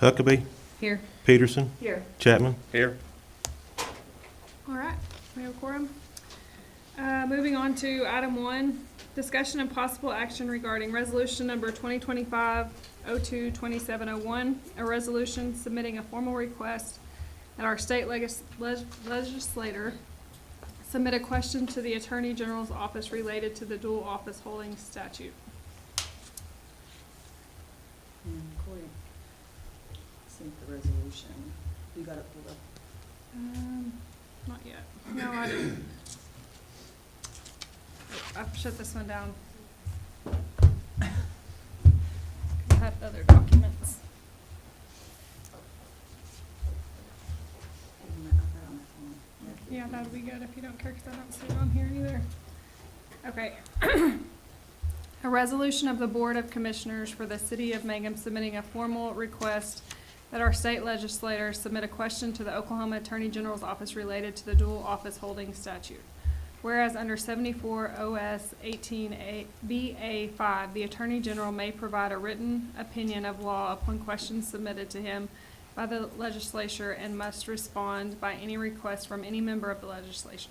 Huckabee, Here. Peterson, Here. Chapman. Here. All right, we have a quorum. Moving on to item 1, discussion and possible action regarding resolution number 2025-02-2701, a resolution submitting a formal request that our state legislator submit a question to the Attorney General's office related to the dual office holding statute. Corey sent the resolution. You got it pulled up? Not yet. No, I didn't. I've shut this one down. I had other documents. Yeah, that would be good if you don't care, because I don't see it on here either. Okay. A resolution of the Board of Commissioners for the City of Mangum submitting a formal request that our state legislators submit a question to the Oklahoma Attorney General's office related to the dual office holding statute. Whereas under 74 OS 18 BA5, the Attorney General may provide a written opinion of law upon questions submitted to him by the legislature and must respond by any request from any member of the legislature.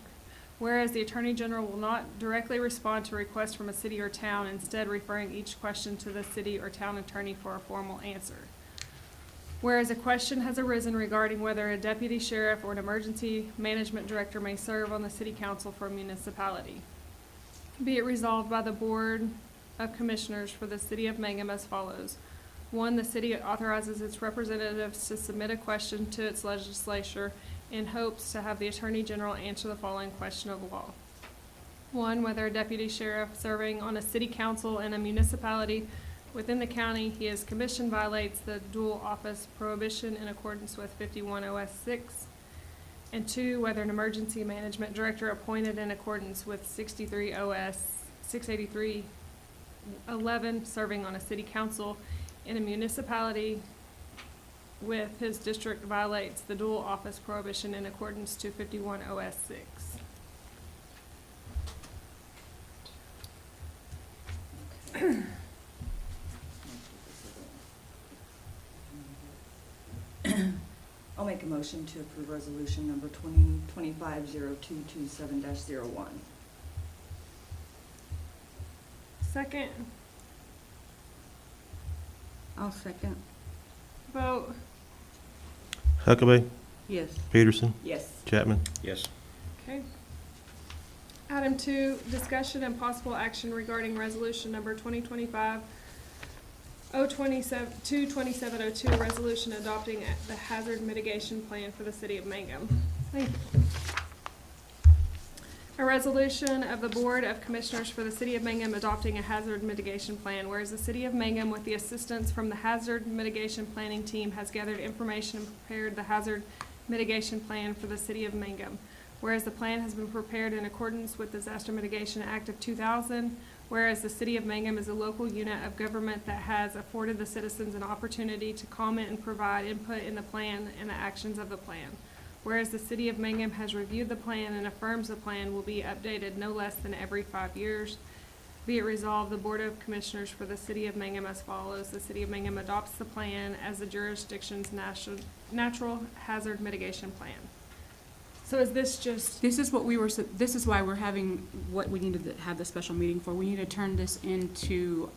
Whereas the Attorney General will not directly respond to requests from a city or town, instead referring each question to the city or town attorney for a formal answer. Whereas a question has arisen regarding whether a deputy sheriff or an emergency management director may serve on the city council for a municipality. Be it resolved by the Board of Commissioners for the City of Mangum as follows. 1, the city authorizes its representatives to submit a question to its legislature in hopes to have the Attorney General answer the following question of law. 1, whether a deputy sheriff serving on a city council in a municipality within the county he is commissioned violates the dual office prohibition in accordance with 51 OS 6. And 2, whether an emergency management director appointed in accordance with 63 OS 683-11 serving on a city council in a municipality with his district violates the dual office prohibition in accordance to 51 OS 6. I'll make a motion to approve resolution number 2025-0227-01. Second, I'll second. vote. Huckabee, Yes. Peterson, Yes. Chapman. Yes. Okay. Item 2, discussion and possible action regarding resolution number 2025-027-2702, resolution adopting the hazard mitigation plan for the city of Mangum. Thank you. A resolution of the Board of Commissioners for the City of Mangum adopting a hazard mitigation plan, whereas the City of Mangum, with the assistance from the Hazard Mitigation Planning Team, has gathered information and prepared the hazard mitigation plan for the City of Mangum. Whereas the plan has been prepared in accordance with the Disaster Mitigation Act of 2000, whereas the City of Mangum is a local unit of government that has afforded the citizens an opportunity to comment and provide input in the plan and the actions of the plan. Whereas the City of Mangum has reviewed the plan and affirms the plan will be updated no less than every 5 years. Be it resolved, the Board of Commissioners for the City of Mangum as follows. The City of Mangum adopts the plan as the jurisdiction's natural hazard mitigation plan. So is this just, This is what we were, this is why we're having, what we needed to have the special meeting for. We need to turn this into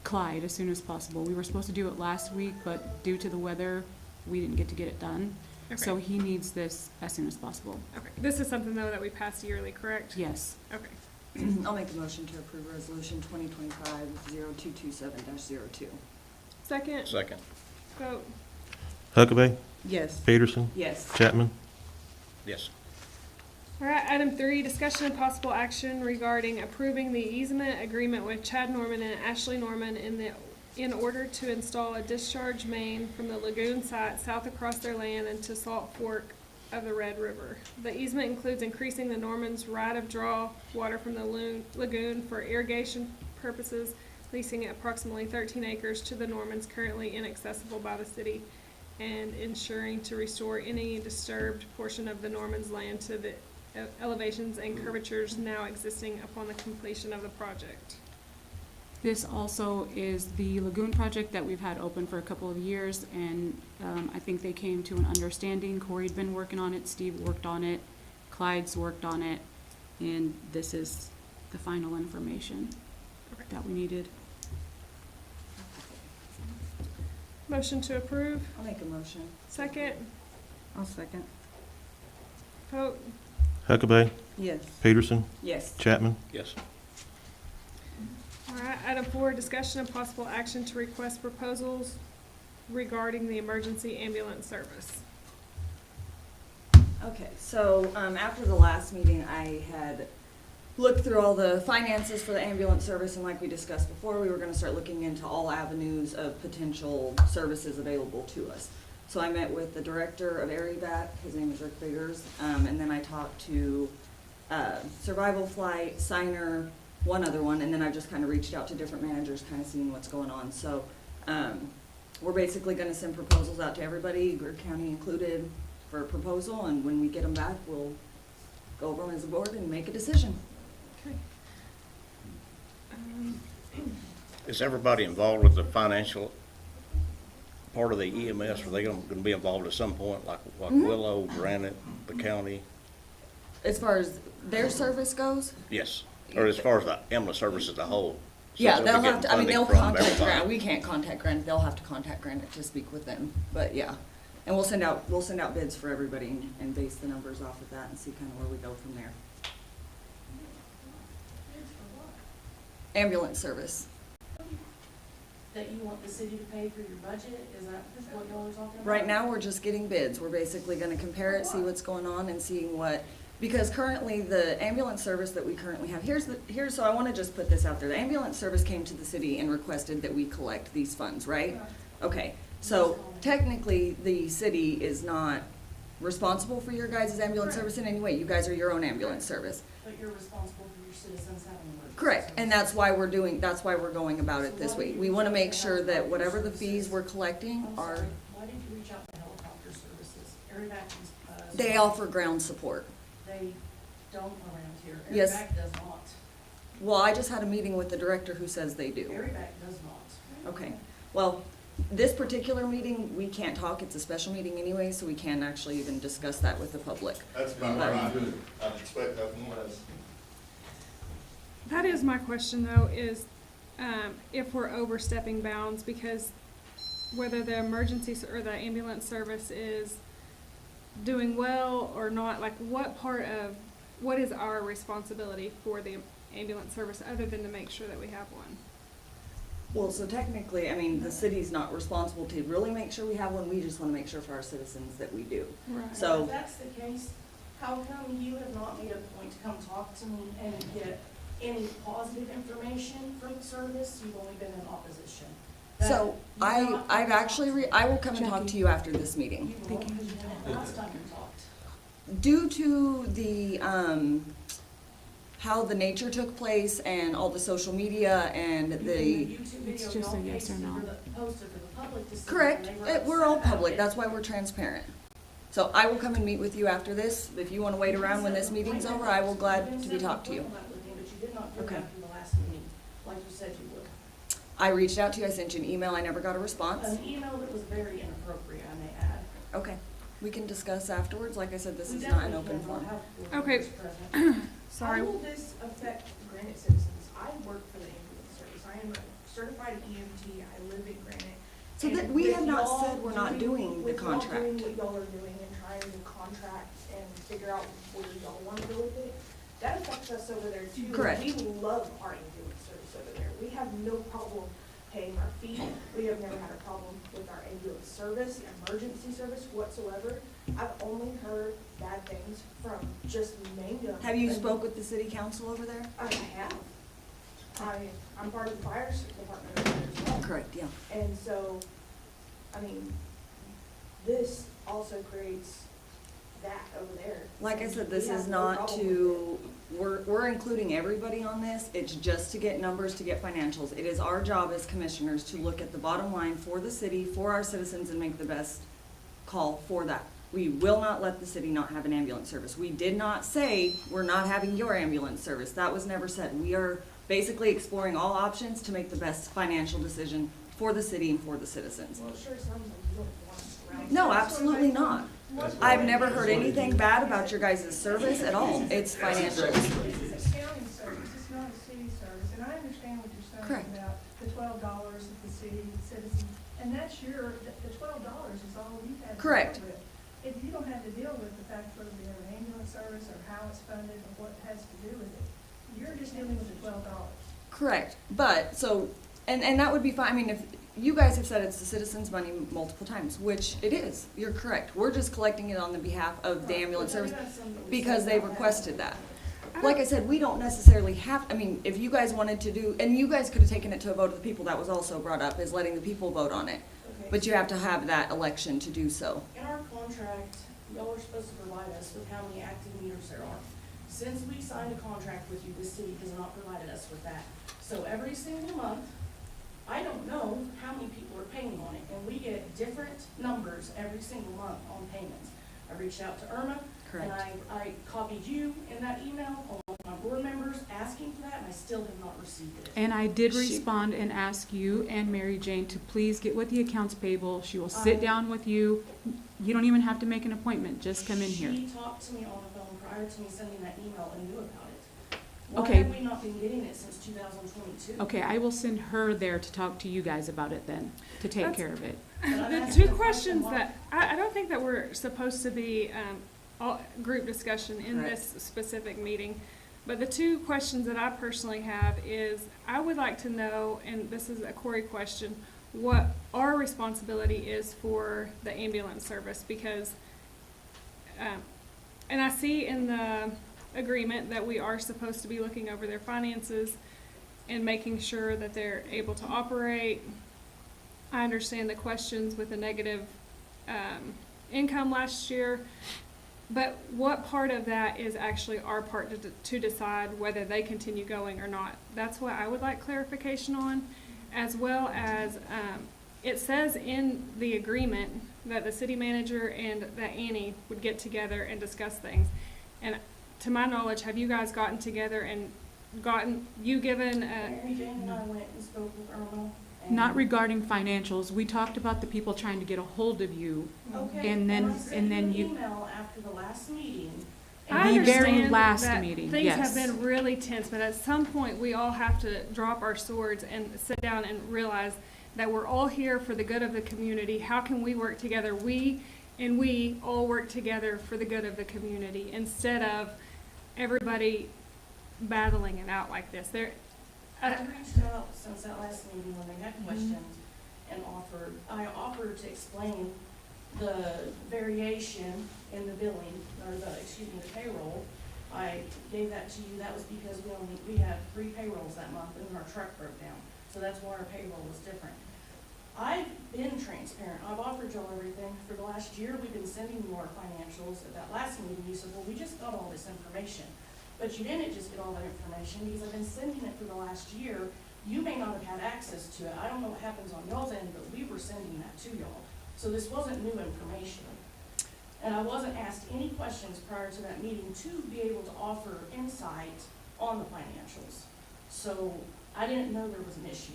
Clyde as soon as possible. We were supposed to do it last week, but due to the weather, we didn't get it done. So okay, he needs this as soon as possible. okay. This is something though that we pass yearly, correct? Yes. Okay. I'll make a motion to approve resolution 2025-0227-02. Second, Second. vote. Huckabee, Yes. Peterson, Yes. Chapman. Yes. All right, item 3, discussion and possible action regarding approving the easement agreement with Chad Norman and Ashley Norman in order to install a discharge main from the Lagoon site south across their land into Salt Fork of the Red River. The easement includes increasing the Normans' right of draw water from the lagoon for irrigation purposes, leasing approximately 13 acres to the Normans currently inaccessible by the city, and ensuring to restore any disturbed portion of the Normans' land to the elevations and curvatures now existing upon the completion of the project. This also is the Lagoon project that we've had open for a couple of years, and I think they came to an understanding. Corey'd been working on it, Steve worked on it, Clyde's worked on it, and this is the final information that we needed. Motion to approve, I'll make a motion. second, I'll second. vote. Huckabee, Yes. Peterson, Yes. Chapman. Yes. All right, item 4, discussion of possible action to request proposals regarding the emergency ambulance service. Okay, so, after the last meeting, I had looked through all the finances for the ambulance service, and like we discussed before, we were gonna start looking into all avenues of potential services available to us. So I met with the director of AirEvac, his name is Rick Biggers, and then I talked to, Survival Flight, Signer, one other one, and then I've just kind of reached out to different managers, kind of seeing what's going on. So, we're basically gonna send proposals out to everybody, Greer County included, for a proposal, and when we get them back, we'll go over them as a board and make a decision. Okay. Is everybody involved with the financial part of the EMS? Are they gonna be involved at some point, like Mhm. Willow, Granite, the county? As far as their service goes, Yes, or as far as the ambulance service as a whole? So yeah, they'll be they'll getting have to, I mean, funding they'll from contact everybody. Granite, we can't contact Granite, they'll have to contact Granite to speak with them, but yeah. And we'll send out bids for everybody and base the numbers off of that and see kind of where we go from there. Ambulance service. That you want the city to pay for your budget, is that what y'all are talking about? Right now, we're just getting bids. We're basically gonna compare it, see what's going on and seeing what, because currently the ambulance service that we currently have, so I wanna just put this out there. The ambulance service came to the city and requested that we collect these funds, right? Okay, so technically, the city is not responsible for your guys' ambulance service in any way. You guys are your own ambulance service. But you're responsible for your citizens having emergency Correct, and that's why we're going about it this So why way. did you We wanna reach out make to sure that helicopter whatever the services? fees we're collecting I'm are, sorry, why did you reach out to helicopter services? AirEvac is, they offer ground support. They don't around here. Yes. AirEvac does not. Well, I just had a meeting with the director who says they do. AirEvac does not. Okay, well, this particular meeting, we can't talk, it's a special meeting anyway, so we can't actually even discuss that with the public. That's about what I do. I'd expect nothing less. That is my question, though, is if we're overstepping bounds, because whether the emergency or the ambulance service is doing well or not, like what is our responsibility for the ambulance service other than to make sure that we have one? Well, so technically, I mean, the city's not responsible to really make sure we have one, we just wanna make sure for our citizens that we do. Right. So- If that's the case, how come you have not made a point to come talk to me and get any positive information for the service? You've only been in opposition. So, That you're not I've gonna actually, talk I will come and talk Jackie. to you after this to me. meeting. You won't, because you didn't last time you talked. Due to the, how the nature took place and all the social media and You the, can YouTube It's video just a y'all yes or posted no. for the- Posted for the public to see. correct, and they were we're all upset about public, it. that's why we're transparent. So I will come and meet with you after this, if you wanna wait around when this meeting's over, I will glad to be talked to you. But you did not do it Okay. after the last meeting, like you said you would. I reached out to you, I sent you an email, I never got a response. An email that was very inappropriate, I may add. Okay, we can discuss afterwards, like I said, this We is not an definitely open can. forum. I'll have Okay. board members present. Sorry. How will this affect Granite citizens? I work for the ambulance service. I am a certified EMT. I live in Granite. So that, And we with have not y'all said we're not doing the with y'all contract. doing what y'all are doing and trying to contract and figure out where y'all wanna go with it, that affects us over there too. Correct. We love our ambulance service over there. We have no problem paying our fee. We have never had a problem with our ambulance service, emergency service whatsoever. I've only heard bad things from just Mangum. Have you and- spoke with the city council over there? I have. I'm part of the fire department over there as well. Correct, yeah. And so, I mean, this also creates that over there. Like I said, this We have is no not problem to, we're including everybody on this, it's just to get numbers, to get financials. It is our job as commissioners to look at the bottom line for the city, for our citizens, and make the best call for that. We will not let the city not have an ambulance service. We did not say we're not having your ambulance service, that was never said. We are basically exploring all options to make the best financial decision for the city and for the citizens. Well, it sure sounds like you don't want us around. No, absolutely not. I've never heard anything bad about your guys' service at all. It's financial. It's a county service, it's not a city service, and I understand what you're saying Correct. about the $12 that the city citizens, and that's the $12 is all we have to Correct. deal with. If you don't have to deal with the fact whether we have an ambulance service or how it's funded or what has to do with it, you're just dealing with the $12. Correct, but, so, and that would be fine, I mean, if, you guys have said it's the citizens' money multiple times, which it is, you're correct. We're just collecting it on the behalf of the ambulance service because they requested that. Like I said, we don't necessarily have, I mean, if you guys wanted to do, and you guys could have taken it to a vote of the people, that was also brought up, is letting the people vote on it. But you have to have that election to do so. In our contract, y'all are supposed to provide us with how many active meters there are. Since we signed a contract with you, the city has not provided us with that. So every single month, I don't know how many people are paying on it, and we get different numbers every single month on payments. I reached out to Irma, and I copied you in that email, along with my board members, asking for that, and I still have not received it. And I did respond and ask you and Mary Jane to please get with the accounts payable. She will sit down with you. You don't even have to make an appointment, just come in here. She talked to me on the phone prior to me sending that email and knew about it. Why Okay. have we not been getting it since 2022? Okay, I will send her there to talk to you guys about it then, to take That's- care of it. But I'm The asking two the questions question, that, I don't think that we're supposed to be, all, group discussion in this specific meeting. But the two questions that I personally have is, I would like to know, and this is a Corey question, what our responsibility is for the ambulance service, because, and I see in the agreement that we are supposed to be looking over their finances and making sure that they're able to operate. I understand the questions with the negative income last year, but what part of that is actually our part to decide whether they continue going or not? That's what I would like clarification on, as well as it says in the agreement that the city manager and that Annie would get together and discuss things. And to my knowledge, have you guys gotten together and given Mary Jane and I went and spoke with Irma. and- Not regarding financials. We talked about the people trying to get a hold of you. Okay, and then- I sent and then you you- an email after the last meeting. I The very understand last that meeting, things yes. have been really tense, but at some point, we all have to drop our swords and sit down and realize that we're all here for the good of the community. How can we work together? We all work together for the good of the community, instead of everybody battling it out like this. I reached out since that last meeting when they had questions and I offered to explain the variation in the billing, or the payroll. I gave that to you, that was because we had 3 payrolls that month and our truck broke down. So that's why our payroll was different. I've been transparent, I've offered y'all everything. For the last year, we've been sending you our financials. At that last meeting, you said, well, we just got all this information. But you didn't just get all that information, because I've been sending it for the last year. You may not have had access to it. I don't know what happens on y'all's end, but we were sending that to y'all. So this wasn't new information. And I wasn't asked any questions prior to that meeting to be able to offer insight on the financials. So I didn't know there was an issue.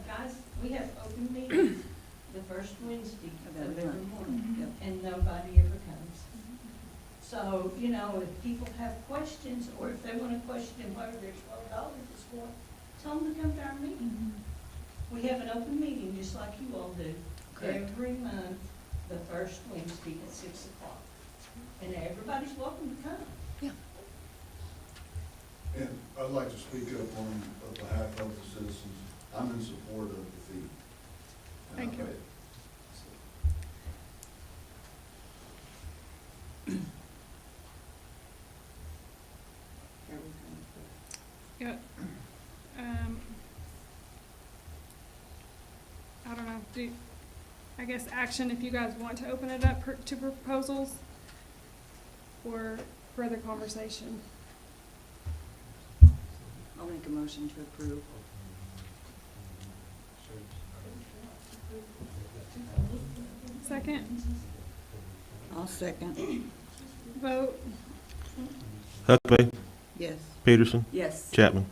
Guys, we have open meetings the first Wednesday of every month, and nobody ever comes. So, you know, if people have questions, or if they want to question whether their $12 is for, tell them to come to our meeting. We have an open meeting, just like you all do, every month, the first Wednesday at 6 o'clock. And everybody's welcome to come. And I'd like to speak up on behalf of the citizens. I'm in support of the fee. And Thank I you. pay it. Yeah. I don't know, I guess action if you guys want to open it up to proposals or further conversation. I'll make a motion to approve. Second, I'll second. vote, Huckabee, Yes. Peterson, Yes. Chapman.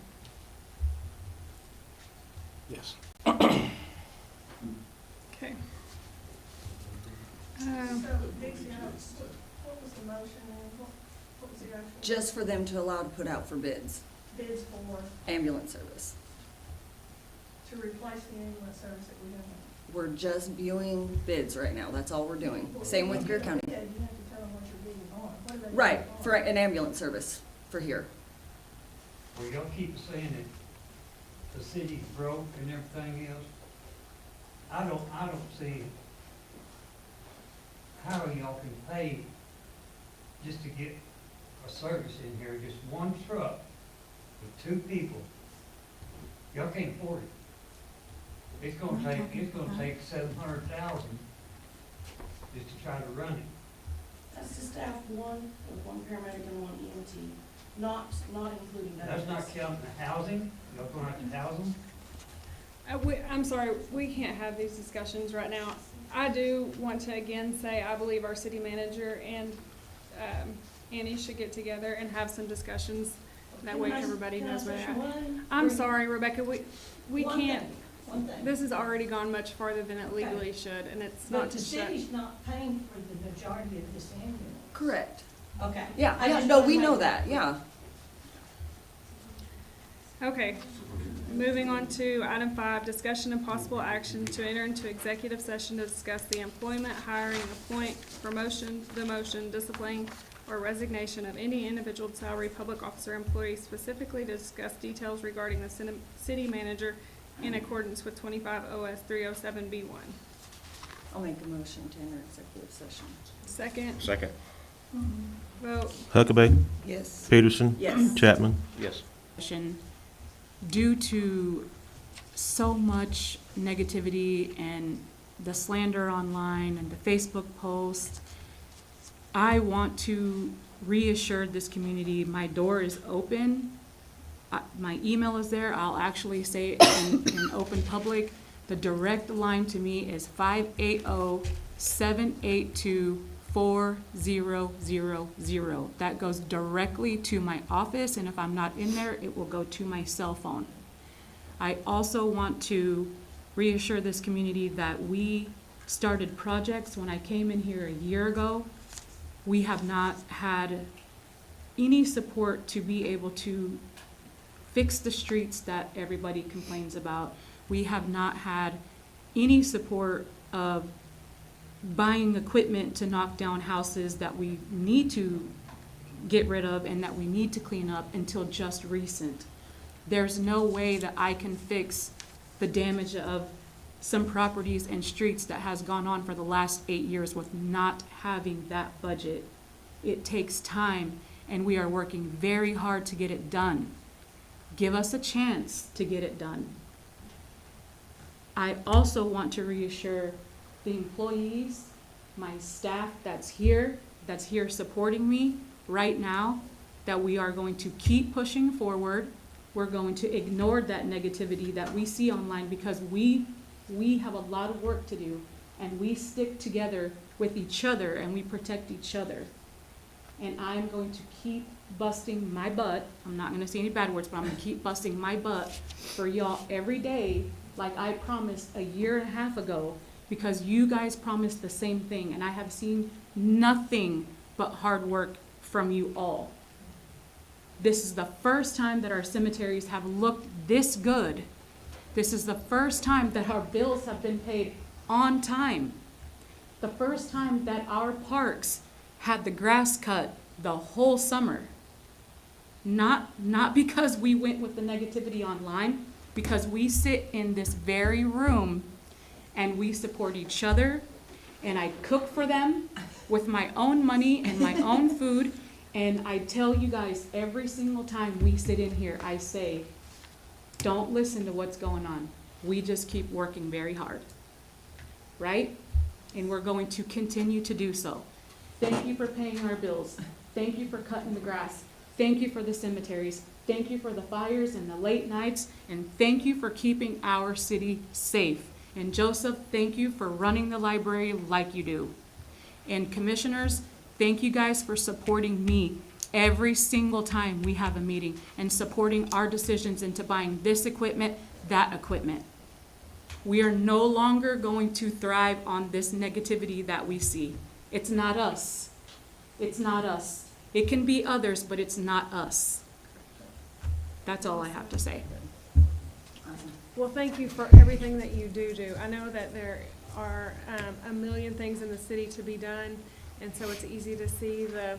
Yes. Okay. So Dixie, what was the motion and what was the actual? Just for them to allow to put out for bids, Bids for, ambulance service. to replace the ambulance service that we have. We're just viewing bids right now. That's all we're doing. Same with Greer County. Yeah, you have to tell them what you're bidding on. What are they bidding Right, on? for an ambulance service for here. Well, y'all keep saying that the city's broke and everything else. I don't see how y'all can pay just to get a service in here, just one truck with 2 people. Y'all can't afford it. It's gonna take 700,000 just to try to run it. That's the staff one, with one paramedic and one EMT, not including that. That's not counting the housing. Y'all gonna have to house them. I'm sorry, we can't have these discussions right now. I do want to again say, I believe our city manager and Annie should get together and have some discussions. That way everybody knows where they're at. I'm sorry, Rebecca, we can't, One thing. this has already gone much farther than it legally should, and it's not But to the shut. city's not paying for the majority of this ambulance. Correct. Okay. Yeah, I yeah, just no, wanna we make know that that, yeah. Okay, moving on to item 5, discussion and possible action to enter into executive session to discuss the employment, hiring, appoint, promotion, demotion, discipline, or resignation of any individual salary public officer employee, specifically to discuss details regarding the city manager in accordance with 25 OS 307B1. I'll make a motion to enter executive session. Second, Second. vote. Huckabee, Yes. Peterson, Yes. Chapman. Yes. Due to so much negativity and the slander online and the Facebook posts, I want to reassure this community my door is open. My email is there. I'll actually say it in open public. The direct line to me is 580-782-4000. That goes directly to my office, and if I'm not in there, it will go to my cell phone. I also want to reassure this community that we started projects when I came in here a year ago. We have not had any support to be able to fix the streets that everybody complains about. We have not had any support of buying equipment to knock down houses that we need to get rid of and that we need to clean up until just recent. There's no way that I can fix the damage of some properties and streets that has gone on for the last 8 years with not having that budget. It takes time, and we are working very hard to get it done. Give us a chance to get it done. I also want to reassure the employees, my staff that's here supporting me right now, that we are going to keep pushing forward. We're going to ignore that negativity that we see online because we have a lot of work to do, and we stick together with each other and we protect each other. And I'm going to keep busting my butt. I'm not gonna say any bad words, but I'm gonna keep busting my butt for y'all every day, like I promised 1.5 years ago, because you guys promised the same thing, and I have seen nothing but hard work from you all. This is the first time that our cemeteries have looked this good. This is the first time that our bills have been paid on time. The first time that our parks had the grass cut the whole summer. Not because we went with the negativity online, because we sit in this very room and we support each other, and I cook for them with my own money and my own food, and I tell you guys every single time we sit in here, I say, don't listen to what's going on. We just keep working very hard, right? And we're going to continue to do so. Thank you for paying our bills. Thank you for cutting the grass. Thank you for the cemeteries. Thank you for the fires and the late nights. And thank you for keeping our city safe. And Joseph, thank you for running the library like you do. And commissioners, thank you guys for supporting me every single time we have a meeting and supporting our decisions into buying this equipment, that equipment. We are no longer going to thrive on this negativity that we see. It's not us. It's not us. It can be others, but it's not us. That's all I have to say. Well, thank you for everything that you do. I know that there are a million things in the city to be done, and so it's easy to see the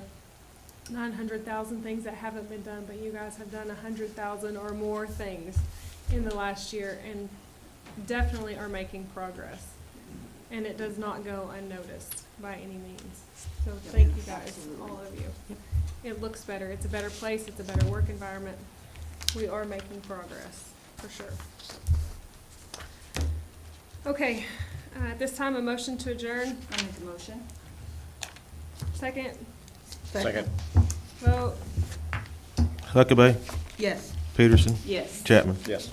900,000 things that haven't been done, but you guys have done 100,000 or more things in the last year and definitely are making progress. And it does not go unnoticed by any means. So thank you guys, all of you. It looks better. It's a better place. It's a better work environment. We are making progress, for sure. Okay, at this time, a motion to adjourn. I'll make a motion. Second, Second. vote. Huckabee, Yes. Peterson, Yes. Chapman. Yes.